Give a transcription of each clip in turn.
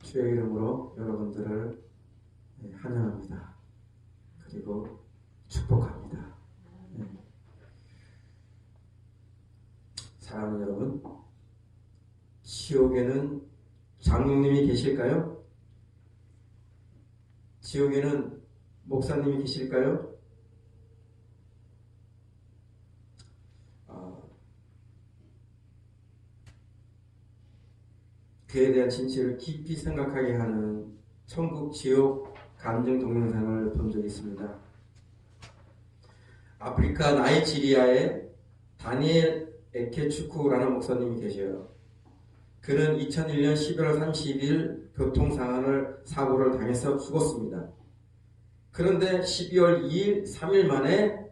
주의 이름으로 여러분들을 환영합니다. 그리고 축복합니다. 사랑하는 여러분, 지옥에는 장로님이 계실까요? 지옥에는 목사님이 계실까요? 그에 대한 진실을 깊이 생각하게 하는 천국 지옥 감정 동영상을 본 적이 있습니다. 아프리카 나이지리아에 다니엘 에케추쿠라는 목사님이 계셔요. 그는 2001년 11월 30일 사고를 당해서 죽었습니다. 그런데 12월 2일, 3일 만에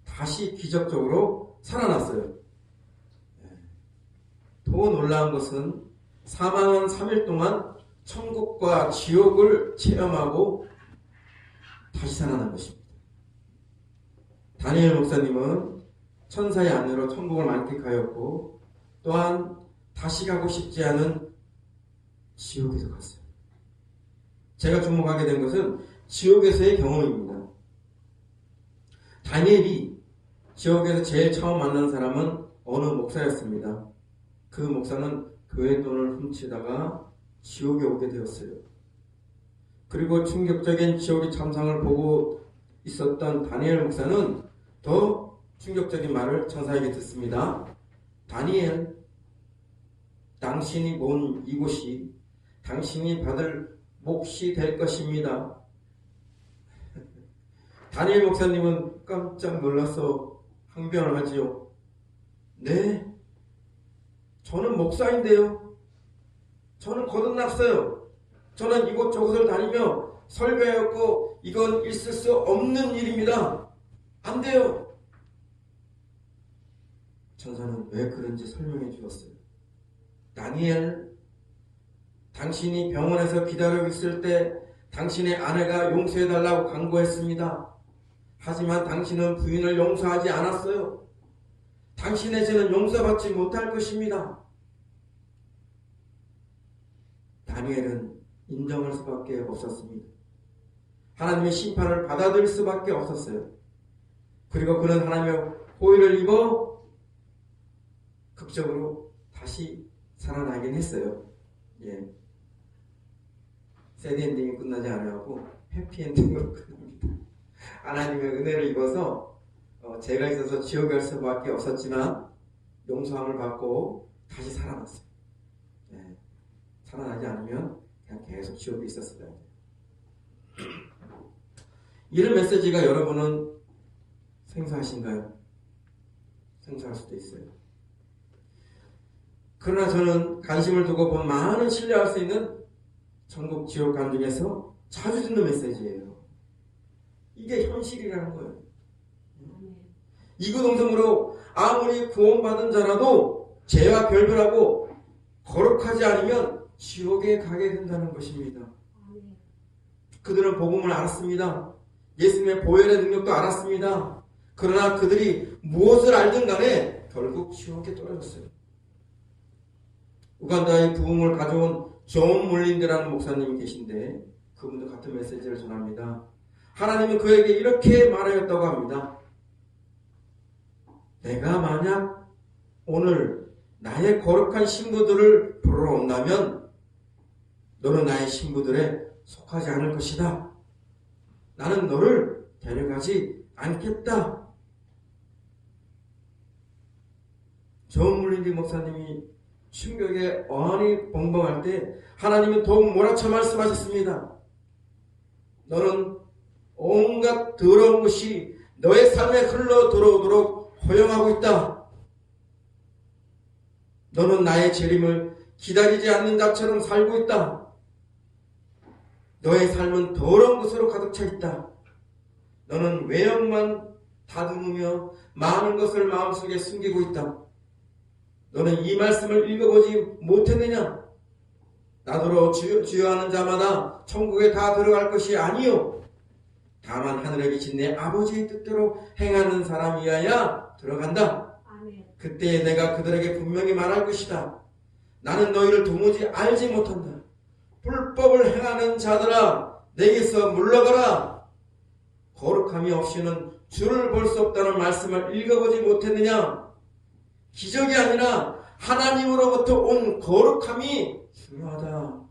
다시 기적적으로 살아났어요. 더 놀라운 것은 사망한 3일 동안 천국과 지옥을 체험하고 다시 살아난 것입니다. 다니엘 목사님은 천사의 아내로 천국을 만끽하였고 또한 다시 가고 싶지 않은 지옥에도 갔어요. 제가 주목하게 된 것은 지옥에서의 경험입니다. 다니엘이 지옥에서 제일 처음 만난 사람은 어느 목사였습니다. 그 목사는 교회 돈을 훔치다가 지옥에 오게 되었어요. 그리고 충격적인 지옥의 참상을 보고 있었던 다니엘 목사는 더 충격적인 말을 천사에게 듣습니다. 다니엘, 당신이 온 이곳이 당신이 받을 몫이 될 것입니다. 다니엘 목사님은 깜짝 놀라서 항변을 하지요. 네? 저는 목사인데요. 저는 거듭났어요. 저는 이곳저곳을 다니며 설교하였고 이건 있을 수 없는 일입니다. 안 돼요. 천사는 왜 그런지 설명해 주었어요. 다니엘, 당신이 병원에서 기다리고 있을 때 당신의 아내가 용서해달라고 간구했습니다. 하지만 당신은 부인을 용서하지 않았어요. 당신의 죄는 용서받지 못할 것입니다. 다니엘은 인정할 수밖에 없었습니다. 하나님의 심판을 받아들일 수밖에 없었어요. 그리고 그는 하나님의 호의를 입어 극적으로 다시 살아나긴 했어요. 새드엔딩이 끝나지 않아고 해피엔딩으로 끝납니다. 하나님의 은혜를 입어서 제가 있어서 지옥에 갈 수밖에 없었지만 용서함을 받고 다시 살아났어요. 살아나지 않으면 그냥 계속 지옥에 있었을 거예요. 이런 메시지가 여러분은 생소하신가요? 생소할 수도 있어요. 그러나 저는 관심을 두고 본 많은 신뢰할 수 있는 천국 지옥 관 중에서 자주 듣는 메시지예요. 이게 현실이라는 거예요. 이구동성으로 아무리 구원받은 자라도 죄와 별별하고 거룩하지 않으면 지옥에 가게 된다는 것입니다. 그들은 복음을 알았습니다. 예수님의 보혈의 능력도 알았습니다. 그러나 그들이 무엇을 알든 간에 결국 지옥에 떨어졌어요. 우간다의 부흥을 가져온 존 물린드라는 목사님이 계신데 그분도 같은 메시지를 전합니다. 하나님은 그에게 이렇게 말하였다고 합니다. 내가 만약 오늘 나의 거룩한 신부들을 부르러 온다면 너는 나의 신부들에 속하지 않을 것이다. 나는 너를 데려가지 않겠다. 존 물린드 목사님이 충격에 어안이 벙벙할 때 하나님은 더욱 몰아쳐 말씀하셨습니다. 너는 온갖 더러운 것이 너의 삶에 흘러 들어오도록 허용하고 있다. 너는 나의 재림을 기다리지 않는 자처럼 살고 있다. 너의 삶은 더러운 것으로 가득 차 있다. 너는 외형만 다듬으며 많은 것을 마음속에 숨기고 있다. 너는 이 말씀을 읽어보지 못했느냐? 나더러 주여 하는 자마다 천국에 다 들어갈 것이 아니요 다만 하늘에 계신 내 아버지의 뜻대로 행하는 사람이어야 들어간다. 아멘. 그때 내가 그들에게 분명히 말할 것이다. 나는 너희를 도무지 알지 못한다. 불법을 행하는 자들아 내게서 물러가라. 거룩함이 없이는 주를 볼 수 없다는 말씀을 읽어보지 못했느냐? 기적이 아니라 하나님으로부터 온 거룩함이 중요하다.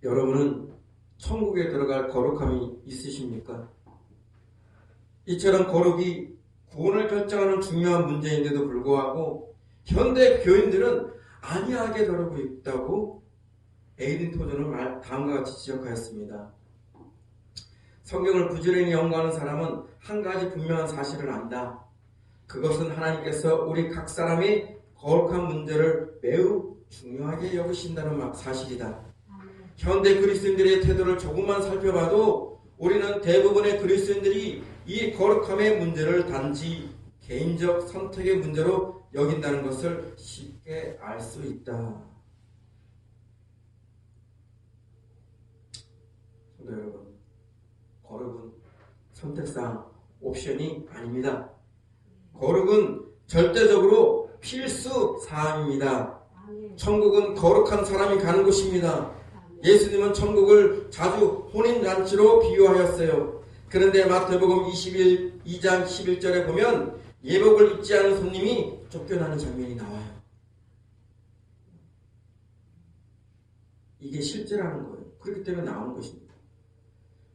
여러분은 천국에 들어갈 거룩함이 있으십니까? 이처럼 거룩이 구원을 결정하는 중요한 문제인데도 불구하고 현대 교인들은 안이하게 다루고 있다고 에이든 토저는 다음과 같이 지적하였습니다. 성경을 부지런히 연구하는 사람은 한 가지 분명한 사실을 안다. 그것은 하나님께서 우리 각 사람의 거룩한 문제를 매우 중요하게 여기신다는 사실이다. 현대 그리스도인들의 태도를 조금만 살펴봐도 우리는 대부분의 그리스도인들이 이 거룩함의 문제를 단지 개인적 선택의 문제로 여긴다는 것을 쉽게 알 수 있다. 성도 여러분, 거룩은 선택사항, 옵션이 아닙니다. 거룩은 절대적으로 필수 사항입니다. 천국은 거룩한 사람이 가는 곳입니다. 예수님은 천국을 자주 혼인잔치로 비유하였어요. 그런데 마태복음 22장 11절에 보면 예복을 입지 않은 손님이 쫓겨나는 장면이 나와요. 이게 실제라는 거예요. 그렇기 때문에 나오는 것입니다.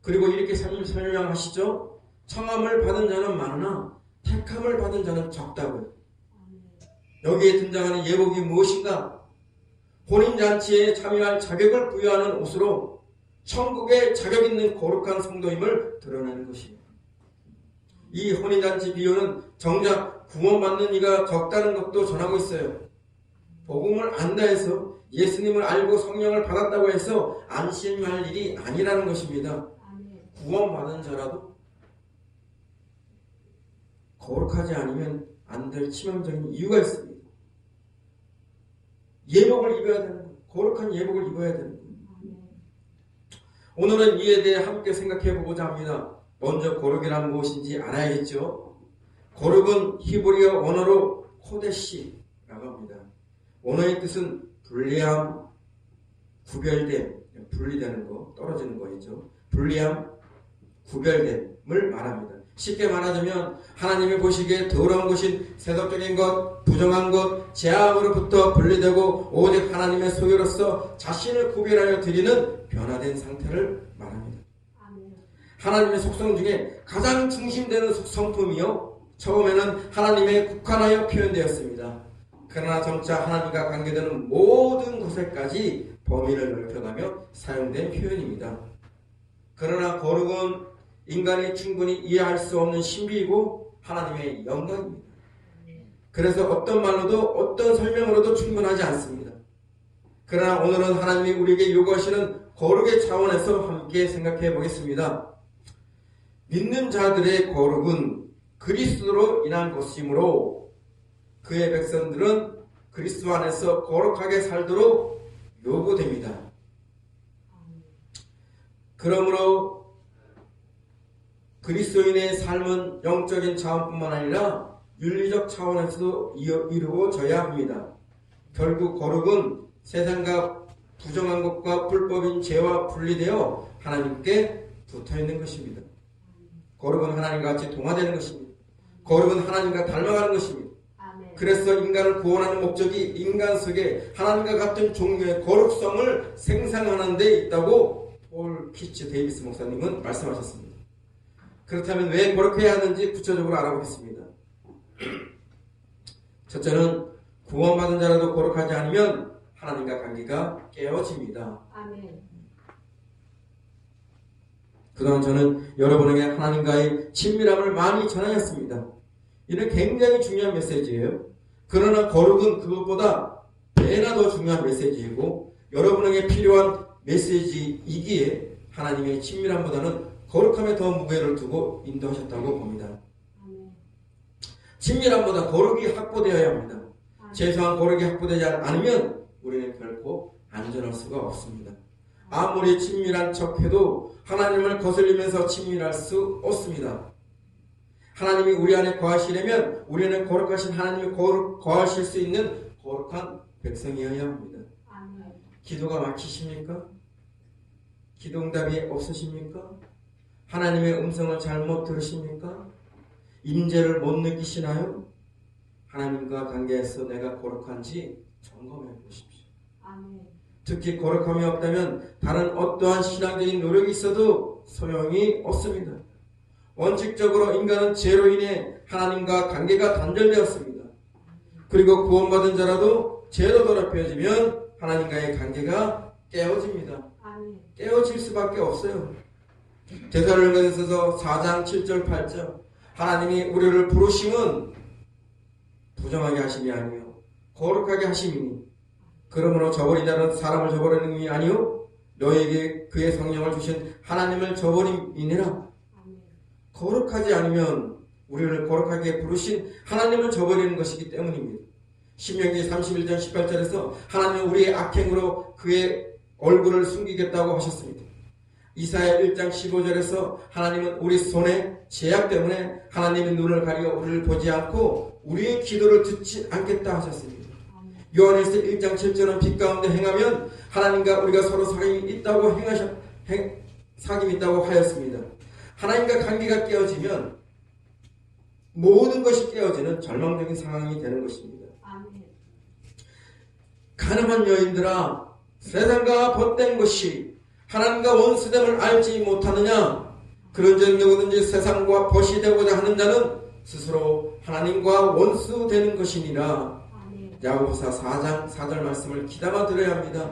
그리고 이렇게 설명하시죠. 청함을 받은 자는 많으나 택함을 받은 자는 적다고요. 여기에 등장하는 예복이 무엇인가? 혼인잔치에 참여할 자격을 부여하는 옷으로 천국에 자격 있는 거룩한 성도임을 드러내는 것입니다. 이 혼인잔치 비유는 정작 구원받는 이가 적다는 것도 전하고 있어요. 복음을 안다 해서 예수님을 알고 성령을 받았다고 해서 안심할 일이 아니라는 것입니다. 구원받은 자라도 거룩하지 않으면 안 될 치명적인 이유가 있습니다. 예복을 입어야 되는 거예요. 거룩한 예복을 입어야 되는 거예요. 오늘은 이에 대해 함께 생각해 보고자 합니다. 먼저 거룩이란 무엇인지 알아야겠죠. 거룩은 히브리어 언어로 코데시라고 합니다. 언어의 뜻은 분리함, 구별됨, 분리되는 거, 떨어지는 거겠죠. 분리함, 구별됨을 말합니다. 쉽게 말하자면 하나님이 보시기에 더러운 것인 세속적인 것, 부정한 것, 죄악으로부터 분리되고 오직 하나님의 소유로서 자신을 구별하여 드리는 변화된 상태를 말합니다. 하나님의 속성 중에 가장 중심되는 성품이요, 처음에는 하나님에 국한하여 표현되었습니다. 그러나 점차 하나님과 관계되는 모든 것에까지 범위를 넓혀가며 사용된 표현입니다. 그러나 거룩은 인간이 충분히 이해할 수 없는 신비이고 하나님의 영광입니다. 그래서 어떤 말로도 어떤 설명으로도 충분하지 않습니다. 그러나 오늘은 하나님이 우리에게 요구하시는 거룩의 차원에서 함께 생각해 보겠습니다. 믿는 자들의 거룩은 그리스도로 인한 것이므로 그의 백성들은 그리스도 안에서 거룩하게 살도록 요구됩니다. 그러므로 그리스도인의 삶은 영적인 차원뿐만 아니라 윤리적 차원에서도 이루어져야 합니다. 결국 거룩은 세상과 부정한 것과 불법인 죄와 분리되어 하나님께 붙어있는 것입니다. 거룩은 하나님과 같이 동화되는 것입니다. 거룩은 하나님과 닮아가는 것입니다. 그래서 인간을 구원하는 목적이 인간 속에 하나님과 같은 종류의 거룩성을 생성하는 데 있다고 폴 키츠 데이비스 목사님은 말씀하셨습니다. 그렇다면 왜 거룩해야 하는지 구체적으로 알아보겠습니다. 첫째는 구원받은 자라도 거룩하지 않으면 하나님과 관계가 깨어집니다. 아멘. 그동안 저는 여러분에게 하나님과의 친밀함을 많이 전하였습니다. 이는 굉장히 중요한 메시지예요. 그러나 거룩은 그것보다 배나 더 중요한 메시지이고 여러분에게 필요한 메시지이기에 하나님의 친밀함보다는 거룩함에 더 무게를 두고 인도하셨다고 봅니다. 친밀함보다 거룩이 확보되어야 합니다. 최소한 거룩이 확보되지 않으면 우리는 결코 안전할 수가 없습니다. 아무리 친밀한 척해도 하나님을 거슬리면서 친밀할 수 없습니다. 하나님이 우리 안에 거하시려면 우리는 거룩하신 하나님이 거하실 수 있는 거룩한 백성이어야 합니다. 기도가 막히십니까? 기도응답이 없으십니까? 하나님의 음성을 잘못 들으십니까? 임재를 못 느끼시나요? 하나님과 관계에서 내가 거룩한지 점검해 보십시오. 특히 거룩함이 없다면 다른 어떠한 신앙적인 노력이 있어도 소용이 없습니다. 원칙적으로 인간은 죄로 인해 하나님과 관계가 단절되었습니다. 그리고 구원받은 자라도 죄로 더럽혀지면 하나님과의 관계가 깨어집니다. 깨어질 수밖에 없어요. 데살로니가전서 4장 7절 8절 하나님이 우리를 부르심은 부정하게 하심이 아니요 거룩하게 하심이니 그러므로 저버린 자는 사람을 저버리는 것이 아니요 너에게 그의 성령을 주신 하나님을 저버림이니라. 거룩하지 않으면 우리를 거룩하게 부르신 하나님을 저버리는 것이기 때문입니다. 신명기 31장 18절에서 하나님은 우리의 악행으로 그의 얼굴을 숨기겠다고 하셨습니다. 이사야 1장 15절에서 하나님은 우리 손의 죄악 때문에 하나님의 눈을 가리어 우리를 보지 않고 우리의 기도를 듣지 않겠다 하셨습니다. 요한일서 1장 7절은 빛 가운데 행하면 하나님과 우리가 서로 사귐이 있다고 사귐이 있다고 하였습니다. 하나님과 관계가 깨어지면 모든 것이 깨어지는 절망적인 상황이 되는 것입니다. 가늠한 여인들아 세상과 벗된 것이 하나님과 원수됨을 알지 못하느냐? 그런즉 누구든지 세상과 벗이 되고자 하는 자는 스스로 하나님과 원수되는 것이니라. 야고보서 4장 4절 말씀을 귀담아 들어야 합니다.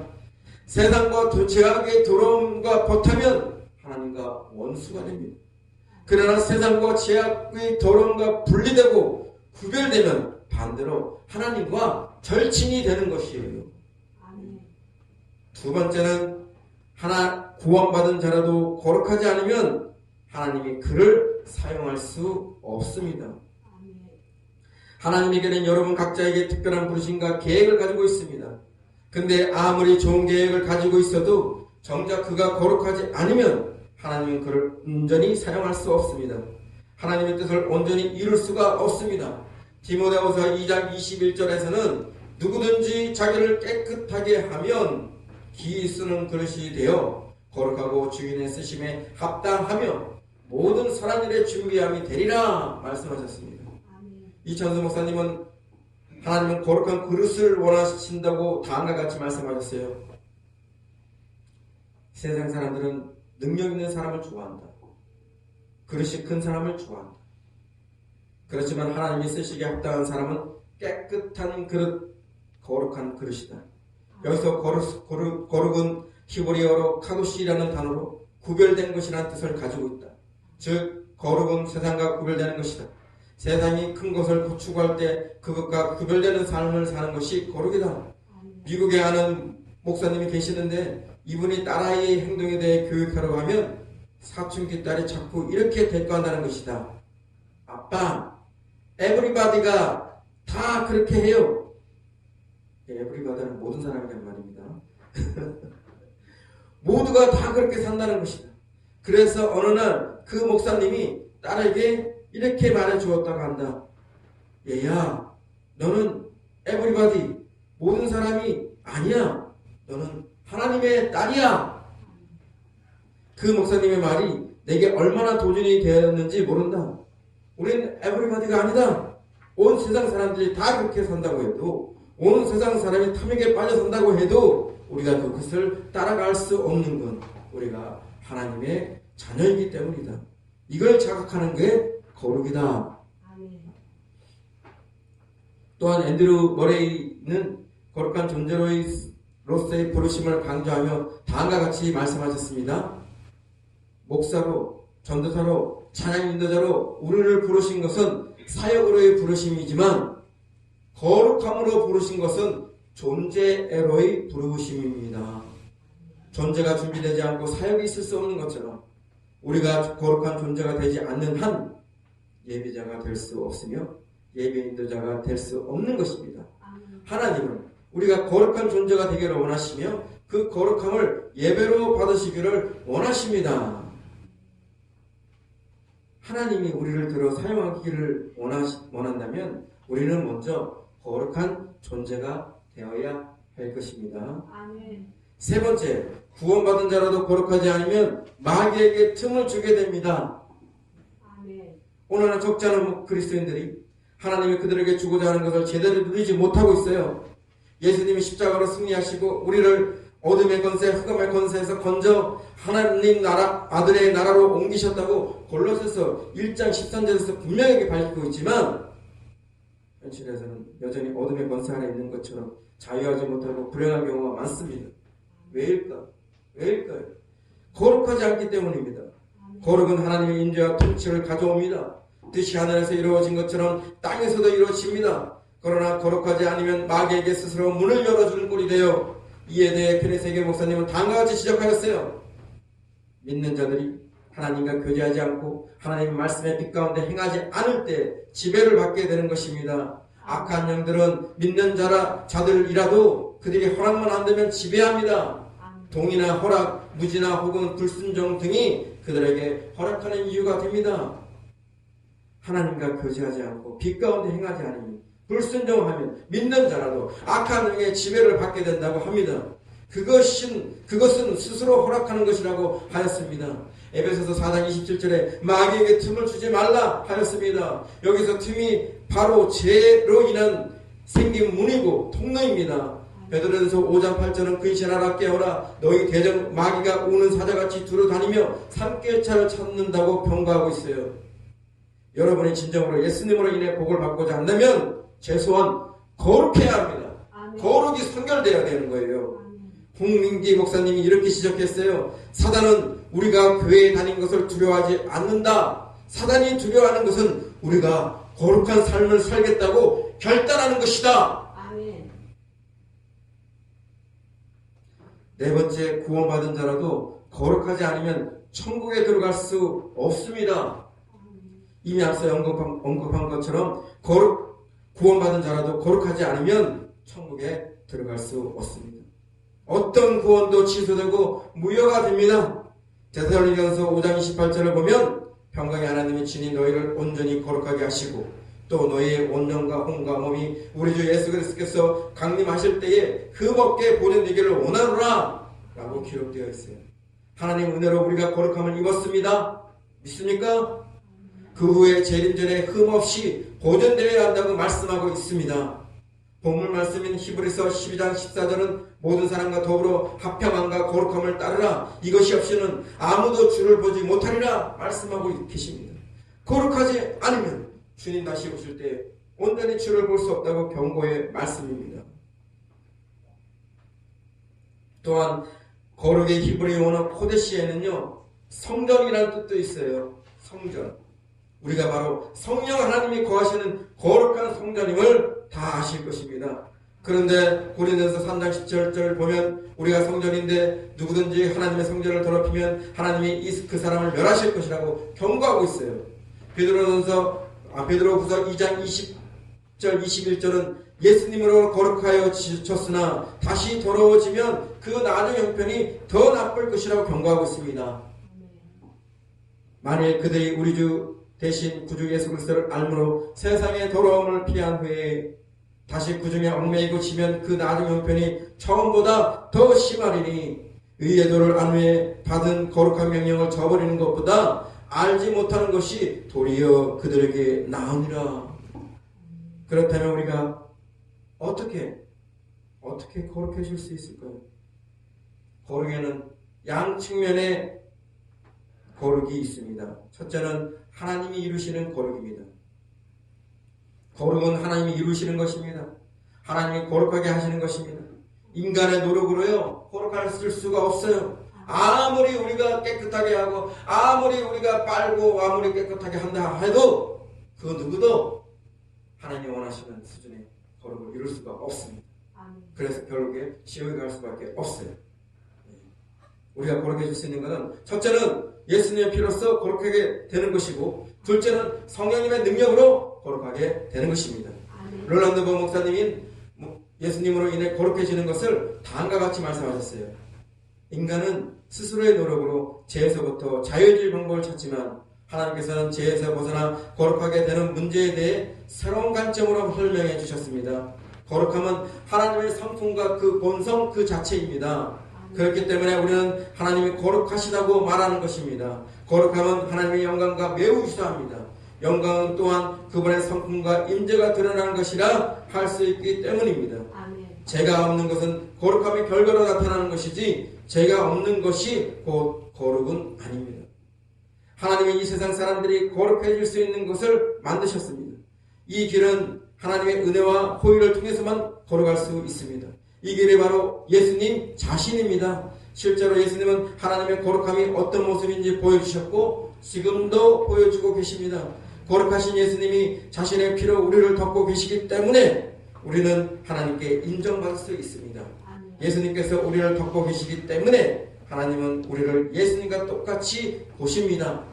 세상과 죄악의 더러움과 벗하면 하나님과 원수가 됩니다. 그러나 세상과 죄악의 더러움과 분리되고 구별되면 반대로 하나님과 절친이 되는 것이에요. 두 번째는 구원받은 자라도 거룩하지 않으면 하나님이 그를 사용할 수 없습니다. 하나님에게는 여러분 각자에게 특별한 부르심과 계획을 가지고 있습니다. 근데 아무리 좋은 계획을 가지고 있어도 정작 그가 거룩하지 않으면 하나님은 그를 온전히 사용할 수 없습니다. 하나님의 뜻을 온전히 이룰 수가 없습니다. 디모데후서 2장 21절에서는 누구든지 자기를 깨끗하게 하면 기 쓰는 그릇이 되어 거룩하고 주인의 쓰심에 합당하며 모든 선한 일에 준비함이 되리라 말씀하셨습니다. 이천수 목사님은 하나님은 거룩한 그릇을 원하신다고 다음과 같이 말씀하셨어요. 세상 사람들은 능력 있는 사람을 좋아한다. 그릇이 큰 사람을 좋아한다. 그렇지만 하나님이 쓰시기에 합당한 사람은 깨끗한 그릇, 거룩한 그릇이다. 여기서 거룩은 히브리어로 카도시라는 단어로 구별된 것이라는 뜻을 가지고 있다. 즉 거룩은 세상과 구별되는 것이다. 세상이 큰 것을 추구할 때 그것과 구별되는 삶을 사는 것이 거룩이다. 미국에 아는 목사님이 계시는데 이분이 딸아이의 행동에 대해 교육하러 가면 사춘기 딸이 자꾸 이렇게 대꾸한다는 것이다. 아빠, 에브리바디가 다 그렇게 해요. 에브리바디는 모든 사람이란 말입니다. 모두가 다 그렇게 산다는 것이다. 그래서 어느 날 그 목사님이 딸에게 이렇게 말해 주었다고 한다. 얘야, 너는 에브리바디, 모든 사람이 아니야. 너는 하나님의 딸이야. 그 목사님의 말이 내게 얼마나 도전이 되었는지 모른다. 우린 에브리바디가 아니다. 온 세상 사람들이 다 그렇게 산다고 해도, 온 세상 사람이 탐욕에 빠져 산다고 해도 우리가 그것을 따라갈 수 없는 건 우리가 하나님의 자녀이기 때문이다. 이걸 자각하는 게 거룩이다. 또한 앤드루 머레이는 거룩한 존재로서의 부르심을 강조하며 다음과 같이 말씀하셨습니다. 목사로, 전도사로, 찬양 인도자로 우리를 부르신 것은 사역으로의 부르심이지만 거룩함으로 부르신 것은 존재로의 부르심입니다. 존재가 준비되지 않고 사역이 있을 수 없는 것처럼 우리가 거룩한 존재가 되지 않는 한 예배자가 될 수 없으며 예배 인도자가 될 수 없는 것입니다. 하나님은 우리가 거룩한 존재가 되기를 원하시며 그 거룩함을 예배로 받으시기를 원하십니다. 하나님이 우리를 들어 사용하기를 원한다면 우리는 먼저 거룩한 존재가 되어야 할 것입니다. 아멘. 세 번째, 구원받은 자라도 거룩하지 않으면 마귀에게 틈을 주게 됩니다. 아멘. 오늘날 적지 않은 그리스도인들이 하나님이 그들에게 주고자 하는 것을 제대로 누리지 못하고 있어요. 예수님이 십자가로 승리하시고 우리를 어둠의 권세, 흑암의 권세에서 건져 하나님 나라, 아들의 나라로 옮기셨다고 골로새서 1장 13절에서 분명하게 밝히고 있지만 현실에서는 여전히 어둠의 권세 아래 있는 것처럼 자유하지 못하고 불행한 경우가 많습니다. 왜일까요? 거룩하지 않기 때문입니다. 거룩은 하나님의 인재와 통치를 가져옵니다. 뜻이 하늘에서 이루어진 것처럼 땅에서도 이루어집니다. 그러나 거룩하지 않으면 마귀에게 스스로 문을 열어주는 꼴이 되어 이에 대해 케네세계 목사님은 다음과 같이 지적하였어요. 믿는 자들이 하나님과 교제하지 않고 하나님의 말씀의 빛 가운데 행하지 않을 때 지배를 받게 되는 것입니다. 악한 영들은 믿는 자들이라도 그들이 허락만 안 되면 지배합니다. 동의나 허락, 무지나 혹은 불순종 등이 그들에게 허락하는 이유가 됩니다. 하나님과 교제하지 않고 빛 가운데 행하지 않으면 불순종하면 믿는 자라도 악한 영의 지배를 받게 된다고 합니다. 그것은 스스로 허락하는 것이라고 하였습니다. 에베소서 4장 27절에 마귀에게 틈을 주지 말라 하였습니다. 여기서 틈이 바로 죄로 인한 생긴 문이고 통로입니다. 베드로전서 5장 8절은 근신하라 깨어라 너희 대적 마귀가 우는 사자같이 두루다니며 산길차를 찾는다고 경고하고 있어요. 여러분이 진정으로 예수님으로 인해 복을 받고자 한다면 최소한 거룩해야 합니다. 아멘. 거룩이 선결되어야 되는 거예요. 아멘. 홍민기 목사님이 이렇게 지적했어요. 사단은 우리가 교회에 다닌 것을 두려워하지 않는다. 사단이 두려워하는 것은 우리가 거룩한 삶을 살겠다고 결단하는 것이다. 아멘. 네 번째, 구원받은 자라도 거룩하지 않으면 천국에 들어갈 수 없습니다. 이미 앞서 언급한 것처럼 구원받은 자라도 거룩하지 않으면 천국에 들어갈 수 없습니다. 어떤 구원도 취소되고 무효가 됩니다. 데살로니가서 5장 28절을 보면 평강의 하나님이 친히 너희를 온전히 거룩하게 하시고 또 너희의 온전과 혼과 몸이 우리 주 예수 그리스도께서 강림하실 때에 흠없게 보존되기를 원하노라 라고 기록되어 있어요. 하나님 은혜로 우리가 거룩함을 입었습니다. 믿습니까? 그 후에 재림 전에 흠없이 보존되어야 한다고 말씀하고 있습니다. 본문 말씀인 히브리서 12장 14절은 모든 사람과 더불어 합평함과 거룩함을 따르라. 이것이 없이는 아무도 주를 보지 못하리라 말씀하고 계십니다. 거룩하지 않으면 주님 다시 오실 때 온전히 주를 볼 수 없다고 경고의 말씀입니다. 또한 거룩의 히브리 원어 코데시에는요 성전이라는 뜻도 있어요. 성전. 우리가 바로 성령 하나님이 거하시는 거룩한 성전임을 다 아실 것입니다. 그런데 고린도전서 3장 17절 보면 우리가 성전인데 누구든지 하나님의 성전을 더럽히면 하나님이 그 사람을 멸하실 것이라고 경고하고 있어요. 베드로후서 2장 20절 21절은 예수님으로 거룩하여 지쳤으나 다시 더러워지면 그 나중 형편이 더 나쁠 것이라고 경고하고 있습니다. 만일 그들이 우리 주 대신 구주 예수 그리스도를 알므로 세상의 더러움을 피한 후에 다시 구중에 얽매이고 지면 그 나중 형편이 처음보다 더 심하리니 의의 도를 안 후에 받은 거룩한 명령을 저버리는 것보다 알지 못하는 것이 도리어 그들에게 나으니라. 그렇다면 우리가 어떻게 거룩해질 수 있을까요? 거룩에는 양측면의 거룩이 있습니다. 첫째는 하나님이 이루시는 거룩입니다. 거룩은 하나님이 이루시는 것입니다. 하나님이 거룩하게 하시는 것입니다. 인간의 노력으로요 거룩할 수가 없어요. 아무리 우리가 깨끗하게 하고 아무리 우리가 빨고 아무리 깨끗하게 한다 해도 그 누구도 하나님이 원하시는 수준의 거룩을 이룰 수가 없습니다. 그래서 결국에 지옥에 갈 수밖에 없어요. 우리가 거룩해질 수 있는 것은 첫째는 예수님의 피로써 거룩하게 되는 것이고 둘째는 성령님의 능력으로 거룩하게 되는 것입니다. 롤란드 보 목사님이 예수님으로 인해 거룩해지는 것을 다음과 같이 말씀하셨어요. 인간은 스스로의 노력으로 죄에서부터 자유해질 방법을 찾지만 하나님께서는 죄에서 벗어나 거룩하게 되는 문제에 대해 새로운 관점으로 설명해 주셨습니다. 거룩함은 하나님의 성품과 그 본성 그 자체입니다. 그렇기 때문에 우리는 하나님이 거룩하시다고 말하는 것입니다. 거룩함은 하나님의 영광과 매우 유사합니다. 영광은 또한 그분의 성품과 임재가 드러나는 것이라 할 수 있기 때문입니다. 아멘. 죄가 없는 것은 거룩함의 결과로 나타나는 것이지 죄가 없는 것이 곧 거룩은 아닙니다. 하나님이 이 세상 사람들이 거룩해질 수 있는 것을 만드셨습니다. 이 길은 하나님의 은혜와 호의를 통해서만 걸어갈 수 있습니다. 이 길이 바로 예수님 자신입니다. 실제로 예수님은 하나님의 거룩함이 어떤 모습인지 보여주셨고 지금도 보여주고 계십니다. 거룩하신 예수님이 자신의 피로 우리를 덮고 계시기 때문에 우리는 하나님께 인정받을 수 있습니다. 예수님께서 우리를 덮고 계시기 때문에 하나님은 우리를 예수님과 똑같이 보십니다.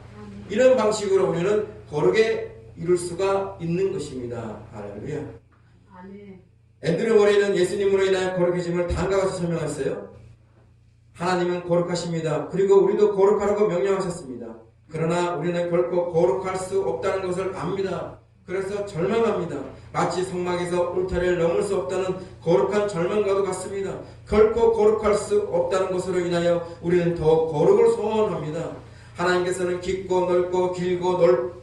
이런 방식으로 우리는 거룩에 이룰 수가 있는 것입니다. 할렐루야. 앤드류 머레이는 예수님으로 인하여 거룩해짐을 다음과 같이 설명했어요. 하나님은 거룩하십니다. 그리고 우리도 거룩하라고 명령하셨습니다. 그러나 우리는 결코 거룩할 수 없다는 것을 압니다. 그래서 절망합니다. 마치 성막에서 울타리를 넘을 수 없다는 거룩한 절망과도 같습니다. 결코 거룩할 수 없다는 것으로 인하여 우리는 더 거룩을 소원합니다. 하나님께서는 깊고 넓고 길고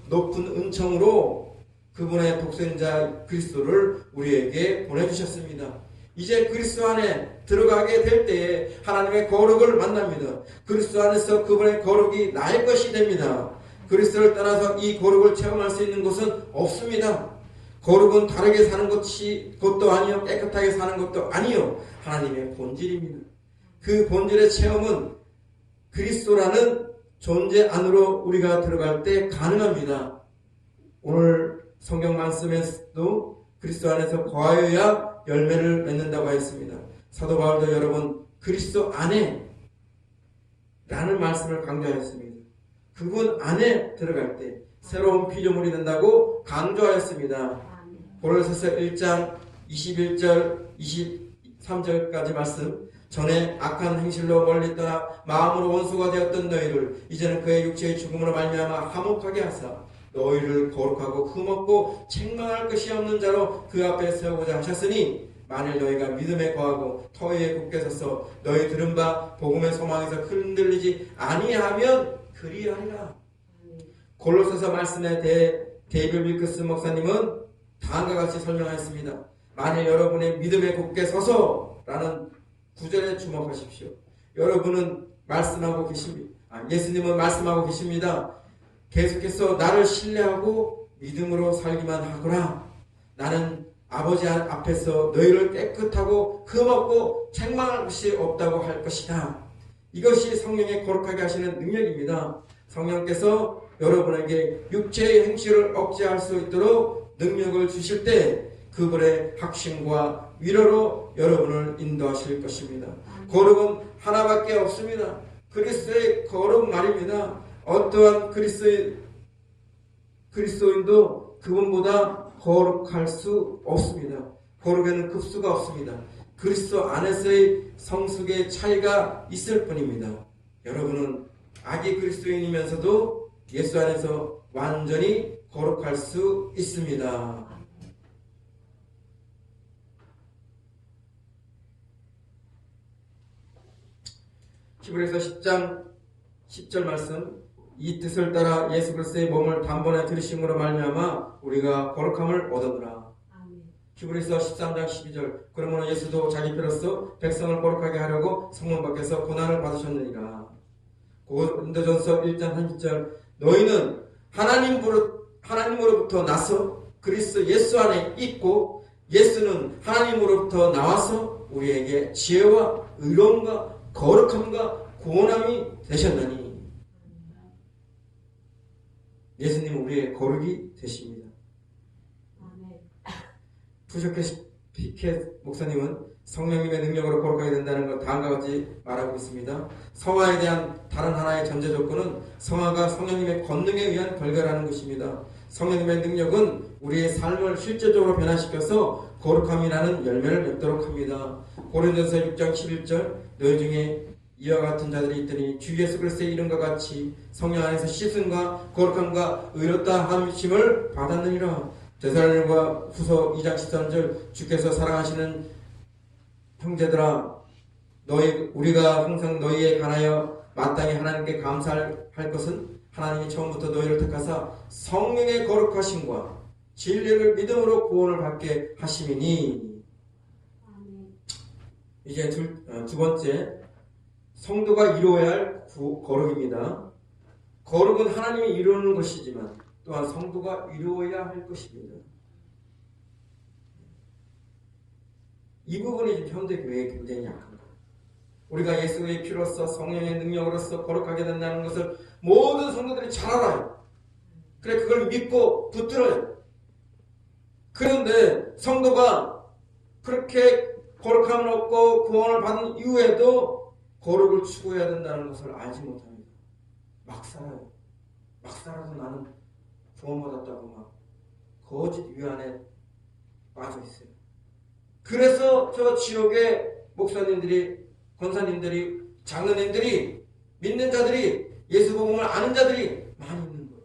높은 은총으로 그분의 독생자 그리스도를 우리에게 보내주셨습니다. 이제 그리스도 안에 들어가게 될 때에 하나님의 거룩을 만납니다. 그리스도 안에서 그분의 거룩이 나의 것이 됩니다. 그리스도를 떠나서 이 거룩을 체험할 수 있는 것은 없습니다. 거룩은 다르게 사는 것도 아니요, 깨끗하게 사는 것도 아니요, 하나님의 본질입니다. 그 본질의 체험은 그리스도라는 존재 안으로 우리가 들어갈 때 가능합니다. 오늘 성경 말씀에서도 그리스도 안에서 거하여야 열매를 맺는다고 하였습니다. 사도 바울도 여러분 그리스도 안에 라는 말씀을 강조하였습니다. 그분 안에 들어갈 때 새로운 피조물이 된다고 강조하였습니다. 고린도서 1장 21절 23절까지 말씀. 전에 악한 행실로 멀리 떠나 마음으로 원수가 되었던 너희를 이제는 그의 육체의 죽음으로 말미암아 화목하게 하사 너희를 거룩하고 흠없고 책망할 것이 없는 자로 그 앞에 세우고자 하셨으니 만일 너희가 믿음에 거하고 터위에 굳게 서서 너희 들은 바 복음의 소망에서 흔들리지 아니하면 그리하리라. 골로새서 말씀에 대해 데이빌 윌크스 목사님은 다음과 같이 설명하였습니다. 만일 여러분의 믿음에 굳게 서서라는 구절에 주목하십시오. 여러분은 말씀하고 계십니다. 예수님은 말씀하고 계십니다. 계속해서 나를 신뢰하고 믿음으로 살기만 하거라. 나는 아버지 앞에서 너희를 깨끗하고 흠없고 책망할 것이 없다고 할 것이다. 이것이 성령의 거룩하게 하시는 능력입니다. 성령께서 여러분에게 육체의 행실을 억제할 수 있도록 능력을 주실 때 그분의 확신과 위로로 여러분을 인도하실 것입니다. 거룩은 하나밖에 없습니다. 그리스도의 거룩 말입니다. 어떠한 그리스도인도 그분보다 거룩할 수 없습니다. 거룩에는 급수가 없습니다. 그리스도 안에서의 성숙의 차이가 있을 뿐입니다. 여러분은 아기 그리스도인이면서도 예수 안에서 완전히 거룩할 수 있습니다. 히브리서 10장 10절 말씀. 이 뜻을 따라 예수 그리스도의 몸을 단번에 들으심으로 말미암아 우리가 거룩함을 얻었노라. 히브리서 13장 12절. 그러므로 예수도 자기 피로써 백성을 거룩하게 하려고 성문 밖에서 고난을 받으셨느니라. 고린도전서 1장 30절. 너희는 하나님으로부터 나서 그리스도 예수 안에 있고 예수는 하나님으로부터 나와서 우리에게 지혜와 의로움과 거룩함과 구원함이 되셨나니. 예수님은 우리의 거룩이 되십니다. 푸셔케 피켓 목사님은 성령님의 능력으로 거룩하게 된다는 것 다음과 같이 말하고 있습니다. 성화에 대한 다른 하나의 전제 조건은 성화가 성령님의 권능에 의한 결과라는 것입니다. 성령님의 능력은 우리의 삶을 실제적으로 변화시켜서 거룩함이라는 열매를 맺도록 합니다. 고린도서 6장 11절. 너희 중에 이와 같은 자들이 있더니 주 예수 그리스도의 이름과 같이 성령 안에서 씻음과 거룩함과 의롭다 함심을 받았느니라. 데살로니가 후서 2장 13절 주께서 사랑하시는 형제들아 우리가 항상 너희에 관하여 마땅히 하나님께 감사할 것은 하나님이 처음부터 너희를 택하사 성령의 거룩하심과 진리를 믿음으로 구원을 받게 하심이니. 이제 두 번째 성도가 이루어야 할 거룩입니다. 거룩은 하나님이 이루는 것이지만 또한 성도가 이루어야 할 것입니다. 이 부분이 지금 현대교회에 굉장히 약한 거예요. 우리가 예수의 피로써 성령의 능력으로서 거룩하게 된다는 것을 모든 성도들이 잘 알아요. 그래 그걸 믿고 붙들어요. 그런데 성도가 그렇게 거룩함을 얻고 구원을 받은 이후에도 거룩을 추구해야 된다는 것을 알지 못합니다. 막 살아요. 막 살아도 나는 구원받았다고 막 거짓 위안에 빠져 있어요. 그래서 저 지역에 목사님들이, 권사님들이, 장로님들이, 믿는 자들이, 예수 복음을 아는 자들이 많이 있는 거예요.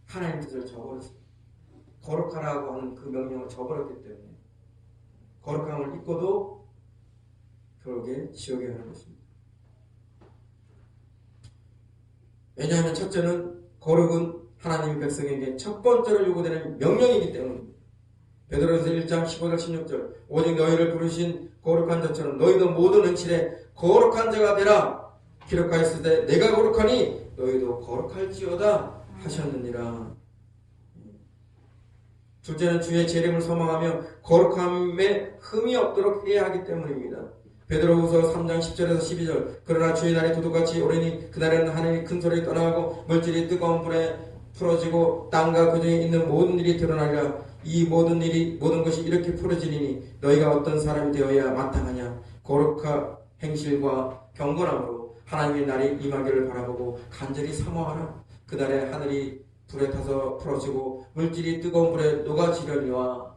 하나님 뜻을 저버렸어요. 거룩하라고 하는 그 명령을 저버렸기 때문에 거룩함을 잊고도 결국에 지옥에 가는 것입니다. 왜냐하면 첫째는 거룩은 하나님의 백성에게 첫 번째로 요구되는 명령이기 때문입니다. 베드로전서 1장 15절 16절 오직 너희를 부르신 거룩한 자처럼 너희도 모든 행실에 거룩한 자가 되라. 기록하였을 때 내가 거룩하니 너희도 거룩할지어다 하셨느니라. 둘째는 주의 재림을 소망하며 거룩함에 흠이 없도록 해야 하기 때문입니다. 베드로후서 3장 10절에서 12절 그러나 주의 날이 도둑같이 오르니 그날에는 하늘이 큰 소리를 떠나고 물질이 뜨거운 불에 풀어지고 땅과 그중에 있는 모든 일이 드러나리라. 이 모든 것이 이렇게 풀어지리니 너희가 어떤 사람이 되어야 마땅하냐. 거룩한 행실과 경건함으로 하나님의 날이 임하기를 바라보고 간절히 사모하라. 그날에 하늘이 불에 타서 풀어지고 물질이 뜨거운 불에 녹아지려니와.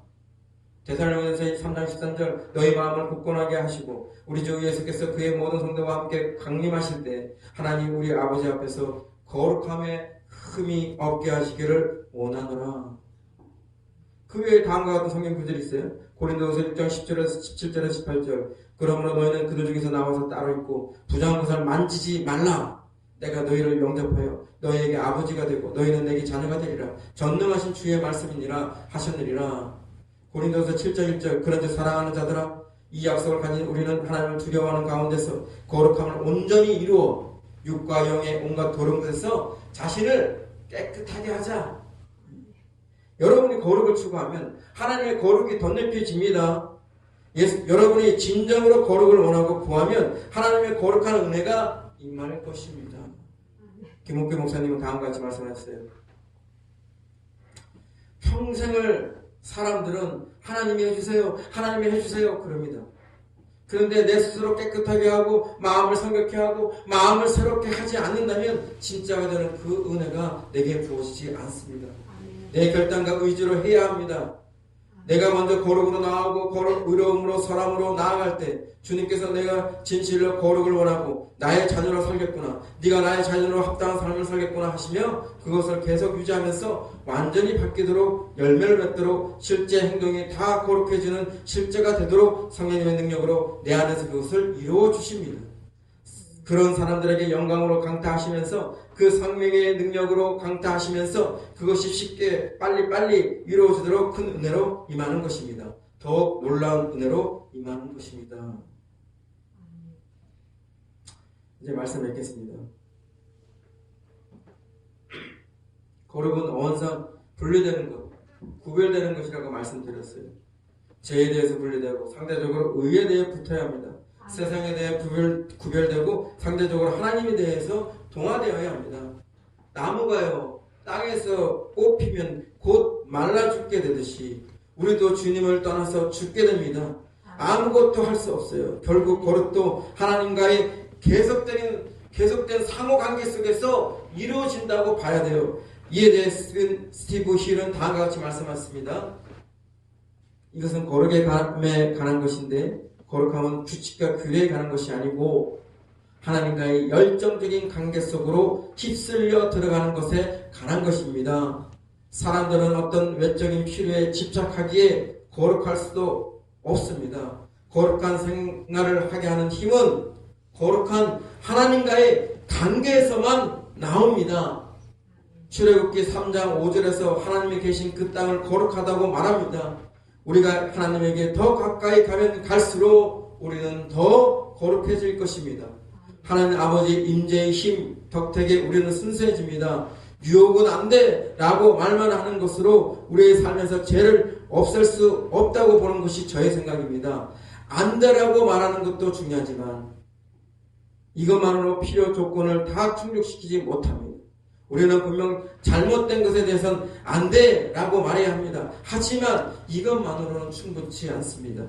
데살로니가서 3장 13절 너희 마음을 굳건하게 하시고 우리 주 예수께서 그의 모든 성도와 함께 강림하실 때 하나님 우리 아버지 앞에서 거룩함에 흠이 없게 하시기를 원하노라. 그 외에 다음과 같은 성경 구절이 있어요. 고린도후서 6장 10절에서 17절에서 18절 그러므로 너희는 그들 중에서 나와서 따로 있고 부정한 것을 만지지 말라. 내가 너희를 영접하여 너희에게 아버지가 되고 너희는 내게 자녀가 되리라. 전능하신 주의 말씀이니라 하셨느니라. 고린도서 7장 1절 그런데 사랑하는 자들아 이 약속을 가진 우리는 하나님을 두려워하는 가운데서 거룩함을 온전히 이루어 육과 영의 온갖 도른 것에서 자신을 깨끗하게 하자. 여러분이 거룩을 추구하면 하나님의 거룩이 덧입혀집니다. 여러분이 진정으로 거룩을 원하고 구하면 하나님의 거룩한 은혜가 임할 것입니다. 김옥규 목사님은 다음과 같이 말씀하셨어요. 평생을 사람들은 하나님이 해주세요, 하나님이 해주세요 그럽니다. 그런데 내 스스로 깨끗하게 하고 마음을 성결케 하고 마음을 새롭게 하지 않는다면 진짜가 되는 그 은혜가 내게 부어지지 않습니다. 내 결단과 의지로 해야 합니다. 내가 먼저 거룩으로 나아오고 의로움으로 설함으로 나아갈 때 주님께서 내가 진실로 거룩을 원하고 나의 자녀로 살겠구나, 네가 나의 자녀로 합당한 삶을 살겠구나 하시며 그것을 계속 유지하면서 완전히 바뀌도록 열매를 맺도록 실제 행동이 다 거룩해지는 실제가 되도록 성령님의 능력으로 내 안에서 그것을 이루어 주십니다. 그런 사람들에게 영광으로 강타하시면서 그 성령의 능력으로 강타하시면서 그것이 쉽게 빨리빨리 이루어지도록 큰 은혜로 임하는 것입니다. 더욱 놀라운 은혜로 임하는 것입니다. 이제 말씀 맺겠습니다. 거룩은 어원상 분리되는 것, 구별되는 것이라고 말씀드렸어요. 죄에 대해서 분리되고 상대적으로 의에 대해 붙어야 합니다. 세상에 대해 구별되고 상대적으로 하나님에 대해서 동화되어야 합니다. 나무가요 땅에서 뽑히면 곧 말라 죽게 되듯이 우리도 주님을 떠나서 죽게 됩니다. 아무것도 할 수 없어요. 결국 거룩도 하나님과의 계속된 상호관계 속에서 이루어진다고 봐야 돼요. 이에 대해 스티브 힐은 다음과 같이 말씀하셨습니다. 이것은 거룩에 관한 것인데 거룩함은 규칙과 규례에 가는 것이 아니고 하나님과의 열정적인 관계 속으로 휩쓸려 들어가는 것에 관한 것입니다. 사람들은 어떤 외적인 필요에 집착하기에 거룩할 수도 없습니다. 거룩한 생활을 하게 하는 힘은 거룩한 하나님과의 관계에서만 나옵니다. 출애굽기 3장 5절에서 하나님이 계신 그 땅을 거룩하다고 말합니다. 우리가 하나님에게 더 가까이 가면 갈수록 우리는 더 거룩해질 것입니다. 하나님 아버지 임재의 힘, 덕택에 우리는 순수해집니다. 유혹은 안 돼 라고 말만 하는 것으로 우리의 삶에서 죄를 없앨 수 없다고 보는 것이 저의 생각입니다. 안 되라고 말하는 것도 중요하지만 이것만으로 필요 조건을 다 충족시키지 못합니다. 우리는 분명 잘못된 것에 대해서는 안 돼 라고 말해야 합니다. 하지만 이것만으로는 충분치 않습니다.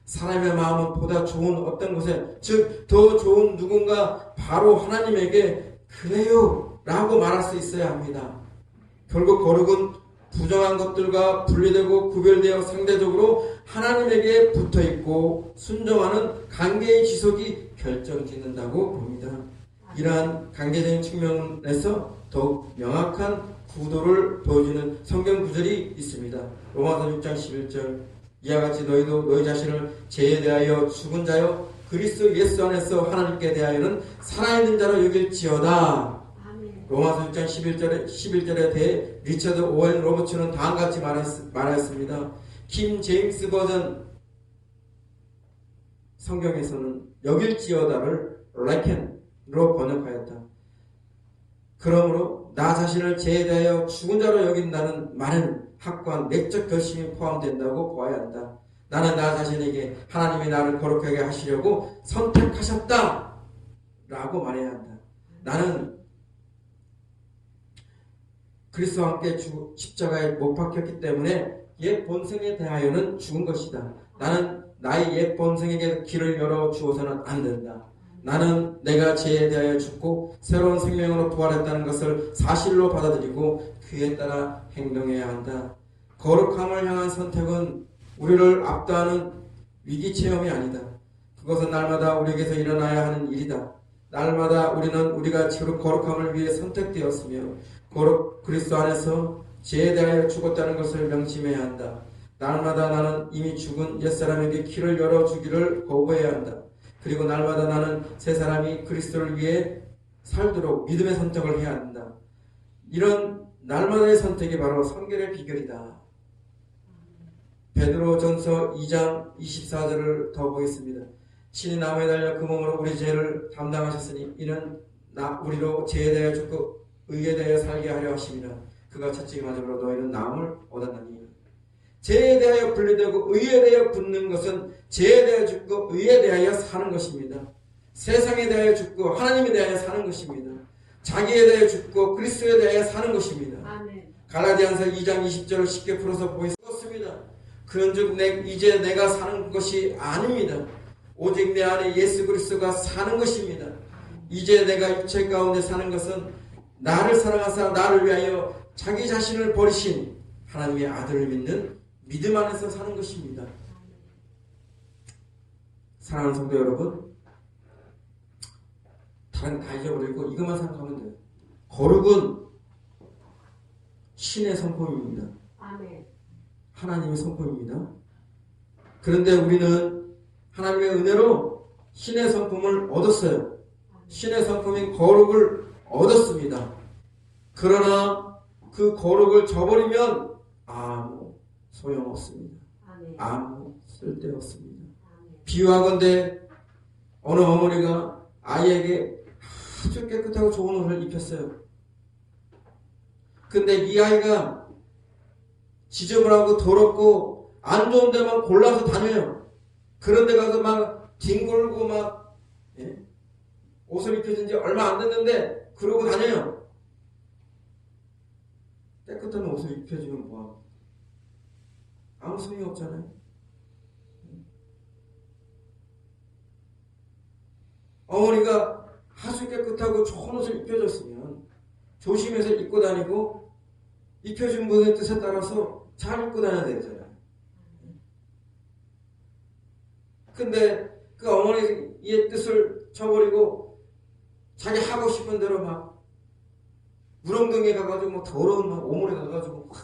사람의 마음은 보다 좋은 어떤 것에, 즉 더 좋은 누군가 바로 하나님에게 그래요 라고 말할 수 있어야 합니다. 결국 거룩은 부정한 것들과 분리되고 구별되어 상대적으로 하나님에게 붙어있고 순종하는 관계의 지속이 결정짓는다고 봅니다. 이러한 관계적인 측면에서 더욱 명확한 구도를 보여주는 성경 구절이 있습니다. 로마서 6장 11절 이와 같이 너희도 너희 자신을 죄에 대하여 죽은 자여 그리스도 예수 안에서 하나님께 대하여는 살아있는 자로 여길지어다. 로마서 6장 11절에 대해 리처드 오웬 로버츠는 다음과 같이 말하였습니다. 킴 제임스 버전 성경에서는 여길지어다를 reckon으로 번역하였다. 그러므로 나 자신을 죄에 대하여 죽은 자로 여긴다는 말은 확고한 내적 결심이 포함된다고 보아야 한다. 나는 나 자신에게 하나님이 나를 거룩하게 하시려고 선택하셨다 라고 말해야 한다. 나는 그리스도와 함께 십자가에 못 박혔기 때문에 옛 본성에 대하여는 죽은 것이다. 나는 나의 옛 본성에게 길을 열어 주어서는 안 된다. 나는 내가 죄에 대하여 죽고 새로운 생명으로 부활했다는 것을 사실로 받아들이고 그에 따라 행동해야 한다. 거룩함을 향한 선택은 우리를 압도하는 위기 체험이 아니다. 그것은 날마다 우리에게서 일어나야 하는 일이다. 날마다 우리는 우리가 거룩함을 위해 선택되었으며 그리스도 안에서 죄에 대하여 죽었다는 것을 명심해야 한다. 날마다 나는 이미 죽은 옛사람에게 길을 열어주기를 거부해야 한다. 그리고 날마다 나는 새 사람이 그리스도를 위해 살도록 믿음의 선택을 해야 한다. 이런 날마다의 선택이 바로 성결의 비결이다. 베드로전서 2장 24절을 더 보겠습니다. 신이 나무에 달려 그 몸으로 우리 죄를 담당하셨으니 이는 우리로 죄에 대하여 죽고 의에 대하여 살게 하려 하심이라. 그가 채찍이 맞음으로 너희는 나음을 얻었나니. 죄에 대하여 분리되고 의에 대하여 붙는 것은 죄에 대하여 죽고 의에 대하여 사는 것입니다. 세상에 대하여 죽고 하나님에 대하여 사는 것입니다. 자기에 대하여 죽고 그리스도에 대하여 사는 것입니다. 아멘. 갈라디아서 2장 20절을 쉽게 풀어서 보였습니다. 그런즉 이제 내가 사는 것이 아닙니다. 오직 내 안에 예수 그리스도가 사는 것입니다. 이제 내가 육체 가운데 사는 것은 나를 사랑하사 나를 위하여 자기 자신을 버리신 하나님의 아들을 믿는 믿음 안에서 사는 것입니다. 사랑하는 성도 여러분, 다른 다 잊어버리고 이것만 생각하면 돼요. 거룩은 신의 성품입니다. 하나님의 성품입니다. 그런데 우리는 하나님의 은혜로 신의 성품을 얻었어요. 신의 성품인 거룩을 얻었습니다. 그러나 그 거룩을 저버리면 아무 소용없습니다. 아무 쓸데없습니다. 비유하건대 어느 어머니가 아이에게 아주 깨끗하고 좋은 옷을 입혔어요. 근데 이 아이가 지저분하고 더럽고 안 좋은 데만 골라서 다녀요. 그런 데 가서 막 뒹굴고 막 옷을 입혀준 지 얼마 안 됐는데 그러고 다녀요. 깨끗한 옷을 입혀주면 뭐하고 아무 소용이 없잖아요. 어머니가 아주 깨끗하고 좋은 옷을 입혀줬으면 조심해서 입고 다니고 입혀준 분의 뜻에 따라서 잘 입고 다녀야 되잖아요. 근데 그 어머니의 뜻을 저버리고 자기 하고 싶은 대로 막 물엉덩이에 가가지고 뭐 더러운 막 오물에 가가지고 막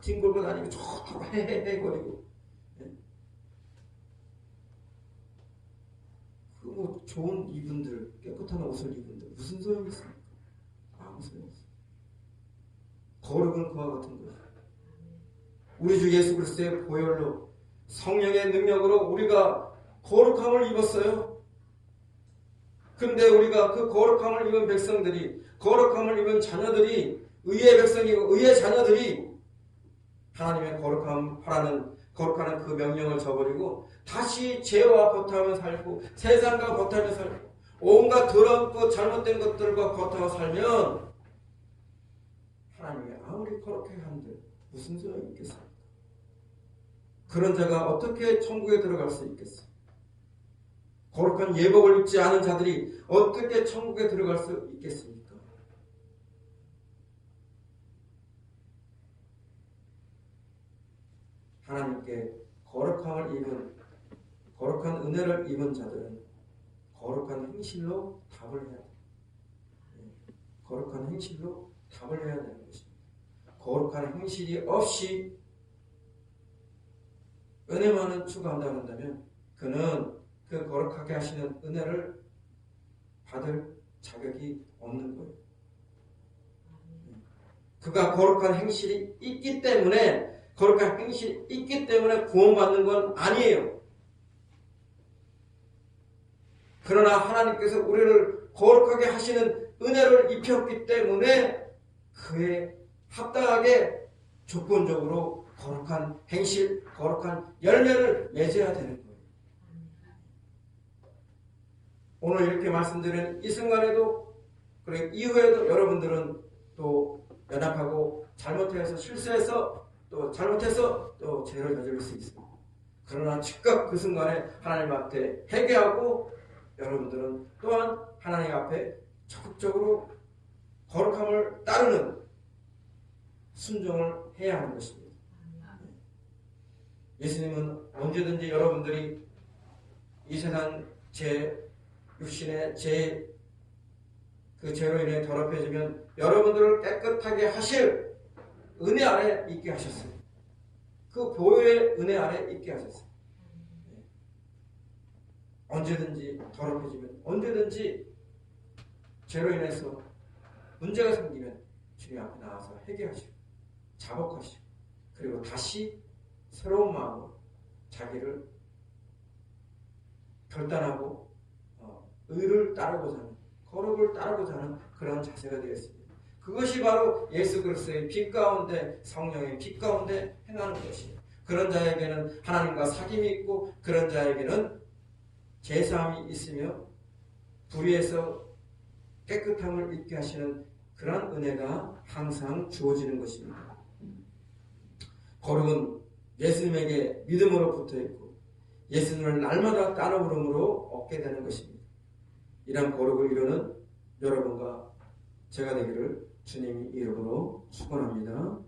뒹굴고 다니고 좋다고 헤헤헤거리고 그 뭐 좋은 이분들 깨끗한 옷을 입은데 무슨 소용이 있습니까? 아무 소용이 없어요. 거룩은 그와 같은 거예요. 우리 주 예수 그리스도의 보혈로 성령의 능력으로 우리가 거룩함을 입었어요. 근데 우리가 그 거룩함을 입은 백성들이, 거룩함을 입은 자녀들이, 의의 백성이고 의의 자녀들이 하나님의 거룩하는 그 명령을 저버리고 다시 죄와 버타며 살고 세상과 버타며 살고 온갖 더럽고 잘못된 것들과 버타며 살면 하나님이 아무리 거룩하게 한들 무슨 소용이 있겠습니까? 그런 자가 어떻게 천국에 들어갈 수 있겠어요? 거룩한 예복을 입지 않은 자들이 어떻게 천국에 들어갈 수 있겠습니까? 하나님께 거룩함을 입은, 거룩한 은혜를 입은 자들은 거룩한 행실로 답을 해야 돼요. 거룩한 행실로 답을 해야 되는 것입니다. 거룩한 행실이 없이 은혜만은 추구한다고 한다면 그는 그 거룩하게 하시는 은혜를 받을 자격이 없는 거예요. 그가 거룩한 행실이 있기 때문에 거룩한 행실이 있기 때문에 구원받는 건 아니에요. 그러나 하나님께서 우리를 거룩하게 하시는 은혜를 입혔기 때문에 그에 합당하게 조건적으로 거룩한 행실, 거룩한 열매를 맺어야 되는 거예요. 오늘 이렇게 말씀드린 이 순간에도 그리고 이후에도 여러분들은 또 연약하고 잘못해서 실수해서 또 잘못해서 또 죄를 저지를 수 있습니다. 그러나 즉각 그 순간에 하나님 앞에 회개하고 여러분들은 또한 하나님 앞에 적극적으로 거룩함을 따르는 순종을 해야 하는 것입니다. 예수님은 언제든지 여러분들이 이 세상 육신의 그 죄로 인해 더럽혀지면 여러분들을 깨끗하게 하실 은혜 아래 있게 하셨어요. 그 보혈의 은혜 아래 있게 하셨어요. 언제든지 더럽혀지면 언제든지 죄로 인해서 문제가 생기면 주님 앞에 나와서 회개하시고 자복하시고 그리고 다시 새로운 마음으로 자기를 결단하고 의를 따르고자 하는, 거룩을 따르고자 하는 그런 자세가 되었습니다. 그것이 바로 예수 그리스도의 빛 가운데, 성령의 빛 가운데 행하는 것이에요. 그런 자에게는 하나님과 사귐이 있고 그런 자에게는 제사함이 있으며 불의에서 깨끗함을 입게 하시는 그런 은혜가 항상 주어지는 것입니다. 거룩은 예수님에게 믿음으로 붙어있고 예수님을 날마다 따라오름으로 얻게 되는 것입니다. 이런 거룩을 이루는 여러분과 제가 되기를 주님의 이름으로 축원합니다.